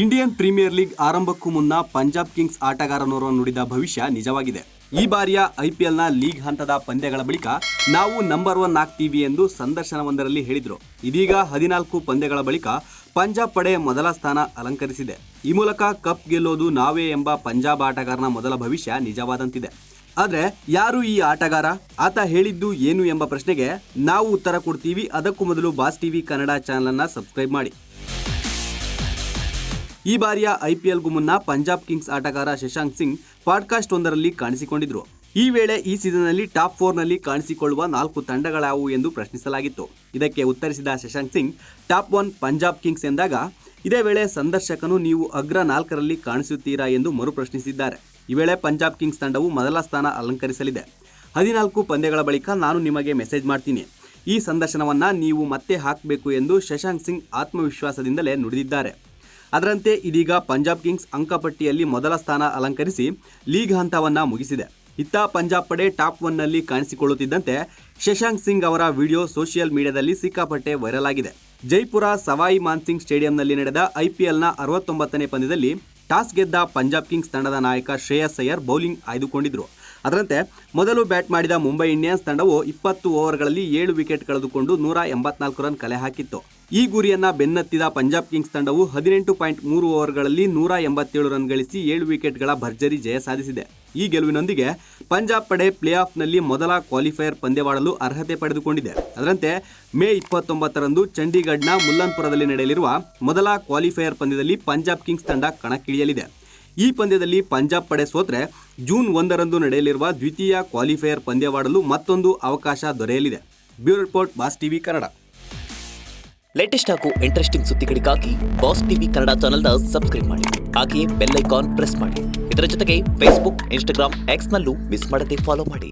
Indian premier league ಆರಂಭಕ್ಕೂ ಮುನ್ನ Punjab Kings ಆಟಗಾರನೋರ್ವ ನುಡಿದ ಭವಿಷ್ಯ ನಿಜವಾಗಿದೆ. ಈ ಬಾರಿಯ ಐಪಿಎಲ್ನ ಲೀಗ್ ಹಂತದ ಪಂದ್ಯಗಳ ಬಳಿಕ ನಾವು ನಂಬರ್ 1 ಆಗ್ತೀವಿ ಎಂದು ಸಂದರ್ಶನವೊಂದರಲ್ಲಿ ಹೇಳಿದರು. ಇದೀಗ 14 ಪಂದ್ಯಗಳ ಬಳಿಕ ಪಂಜಾಬ್ ಪಡೆ ಮೊದಲ ಸ್ಥಾನ ಅಲಂಕರಿಸಿದೆ. ಈ ಮೂಲಕ ಕಪ್ ಗೆಲ್ಲೋದು ನಾವೇ ಎಂಬ ಪಂಜಾಬ್ ಆಟಗಾರನ ಮೊದಲ ಭವಿಷ್ಯ ನಿಜವಾದಂತಿದೆ. ಆದರೆ ಯಾರು ಈ ಆಟಗಾರ, ಆತ ಹೇಳಿದ್ದು ಏನು ಎಂಬ ಪ್ರಶ್ನೆಗೆ ನಾವು ಉತ್ತರ ಕೊಡ್ತೀವಿ. ಅದಕ್ಕೂ ಮೊದಲು ಬಾಸ್ ಟಿವಿ ಕನ್ನಡ ಚಾನೆಲ್ ಅನ್ನು ಸಬ್ಸ್ಕ್ರೈಬ್ ಮಾಡಿ. ಈ ಬಾರಿಯ ಐಪಿಎಲ್ಗೂ ಮುನ್ನ ಪಂಜಾಬ್ ಕಿಂಗ್ಸ್ ಆಟಗಾರ ಶಶಾಂಕ್ ಸಿಂಗ್ ಪಾಡ್ಕಾಸ್ಟ್ ಒಂದರಲ್ಲಿ ಕಾಣಿಸಿಕೊಂಡಿದ್ರು. ಈ ವೇಳೆ ಈ ಸೀಸನ್ನಲ್ಲಿ ಟಾಪ್ 4ನಲ್ಲಿ ಕಾಣಿಸಿಕೊಳ್ಳುವ 4 ತಂಡಗಳಾವು ಎಂದು ಪ್ರಶ್ನಿಸಲಾಗಿತ್ತು. ಇದಕ್ಕೆ ಉತ್ತರಿಸಿದ ಶಶಾಂಕ್ ಸಿಂಗ್ ಟಾಪ್ 1 ಪಂಜಾಬ್ ಕಿಂಗ್ಸ್ ಎಂದಾಗ, ಇದೇ ವೇಳೆ ಸಂದರ್ಶಕನು ನೀವು ಅಗ್ರ 4ರಲ್ಲಿ ಕಾಣಿಸುತ್ತೀರಾ ಎಂದು ಮರುಪ್ರಶ್ನಿಸಿದ್ದಾರೆ. ಈ ವೇಳೆ ಪಂಜಾಬ್ ಕಿಂಗ್ಸ್ ತಂಡವು ಮೊದಲ ಸ್ಥಾನ ಅಲಂಕರಿಸಲಿದೆ. 14 ಪಂದ್ಯಗಳ ಬಳಿಕ ನಾನು ನಿಮಗೆ ಮೆಸೇಜ್ ಮಾಡ್ತೀನಿ, ಈ ಸಂದರ್ಶನವನ್ನ ನೀವು ಮತ್ತೆ ಹಾಕಬೇಕು ಎಂದು ಶಶಾಂಕ್ ಸಿಂಗ್ ಆತ್ಮವಿಶ್ವಾಸದಿಂದಲೇ ನುಡಿದಿದ್ದಾರೆ. ಅದರಂತೆ ಇದೀಗ ಪಂಜಾಬ್ ಕಿಂಗ್ಸ್ ಅಂಕಪಟ್ಟಿಯಲ್ಲಿ ಮೊದಲ ಸ್ಥಾನ ಅಲಂಕರಿಸಿ ಲೀಗ್ ಹಂತವನ್ನ ಮುಗಿಸಿದೆ. ಇತ್ತ ಪಂಜಾಬ್ ಪಡೆ ಟಾಪ್ 1ನಲ್ಲಿ ಕಾಣಿಸಿಕೊಳ್ಳುತ್ತಿದ್ದಂತೆ ಶಶಾಂಕ್ ಸಿಂಗ್ ಅವರ ವಿಡಿಯೋ ಸೋಷಿಯಲ್ ಮೀಡಿಯಾದಲ್ಲಿ ಸಿಕ್ಕಾಪಟ್ಟೆ ವೈರಲ್ ಆಗಿದೆ. ಜೈಪುರ ಸವಾಯಿ ಮಾನ್ಸಿಂಗ್ ಸ್ಟೇಡಿಯಂನಲ್ಲಿ ನಡೆದ ಐಪಿಎಲ್ನ 69ನೇ ಪಂದ್ಯದಲ್ಲಿ ಟಾಸ್ ಗೆದ್ದ ಪಂಜಾಬ್ ಕಿಂಗ್ಸ್ ತಂಡದ ನಾಯಕ ಶ್ರೇಯಸ್ ಅಯ್ಯರ್ ಬೌಲಿಂಗ್ ಆಯ್ದುಕೊಂಡಿದ್ರು. ಅದರಂತೆ ಮೊದಲು ಬ್ಯಾಟ್ ಮಾಡಿದ ಮುಂಬೈ ಇಂಡಿಯನ್ಸ್ ತಂಡವು 20 ಓವರ್ಗಳಲ್ಲಿ 7 ವಿಕೆಟ್ ಕಳೆದುಕೊಂಡು 184 ರನ್ ಕಲೆ ಹಾಕಿತ್ತು. ಈ ಗುರಿಯನ್ನ ಬೆನ್ನತ್ತಿದ ಪಂಜಾಬ್ ಕಿಂಗ್ಸ್ ತಂಡವು 18.3 ಓವರ್ಗಳಲ್ಲಿ 187 ರನ್ ಗಳಿಸಿ 7 ವಿಕೆಟ್ಗಳ ಭರ್ಜರಿ ಜಯ ಸಾಧಿಸಿದೆ. ಈ ಗೆಲುವಿನೊಂದಿಗೆ ಪಂಜಾಬ್ ಪಡೆ ಪ್ಲೇ ಆಫ್ನಲ್ಲಿ ಮೊದಲ ಕ್ವಾಲಿಫೈಯರ್ ಪಂದ್ಯವಾಡಲು ಅರ್ಹತೆ ಪಡೆದುಕೊಂಡಿದೆ. ಅದರಂತೆ ಮೇ 29ರಂದು ಚಂಡೀಗಢನ ಮುಲ್ಲನ್ಪುರದಲ್ಲಿ ನಡೆಯಲಿರುವ ಮೊದಲ ಕ್ವಾಲಿಫೈಯರ್ ಪಂದ್ಯದಲ್ಲಿ ಪಂಜಾಬ್ ಕಿಂಗ್ಸ್ ತಂಡ ಕಣಕ್ಕಿಳಿಯಲಿದೆ. ಈ ಪಂದ್ಯದಲ್ಲಿ ಪಂಜಾಬ್ ಪಡೆ ಸೋತ್ರೆ ಜೂನ್ 1ರಂದು ನಡೆಯಲಿರುವ ದ್ವಿತೀಯ ಕ್ವಾಲಿಫೈಯರ್ ಪಂದ್ಯವಾಡಲು ಮತ್ತೊಂದು ಅವಕಾಶ ದೊರೆಯಲಿದೆ. Bureau report, boss TV Kannada. Latest ಹಾಗೂ ಇಂಟ್ರೆಸ್ಟಿಂಗ್ ಸುದ್ದಿಗಳಿಗಾಗಿ ಬಾಸ್ ಟಿವಿ ಕನ್ನಡ ಚಾನೆಲ್ನ ಸಬ್ಸ್ಕ್ರೈಬ್ ಮಾಡಿ. ಹಾಗೆಯೇ ಬೆಲ್ ಐಕಾನ್ ಪ್ರೆಸ್ ಮಾಡಿ. ಇದರ ಜೊತೆಗೆ ಫೇಸ್ಬುಕ್, ಇನ್ಸ್ಟಾಗ್ರಾಮ್, ಎಕ್ಸ್ನಲ್ಲೂ ಮಿಸ್ ಮಾಡದೆ ಫಾಲೋ ಮಾಡಿ.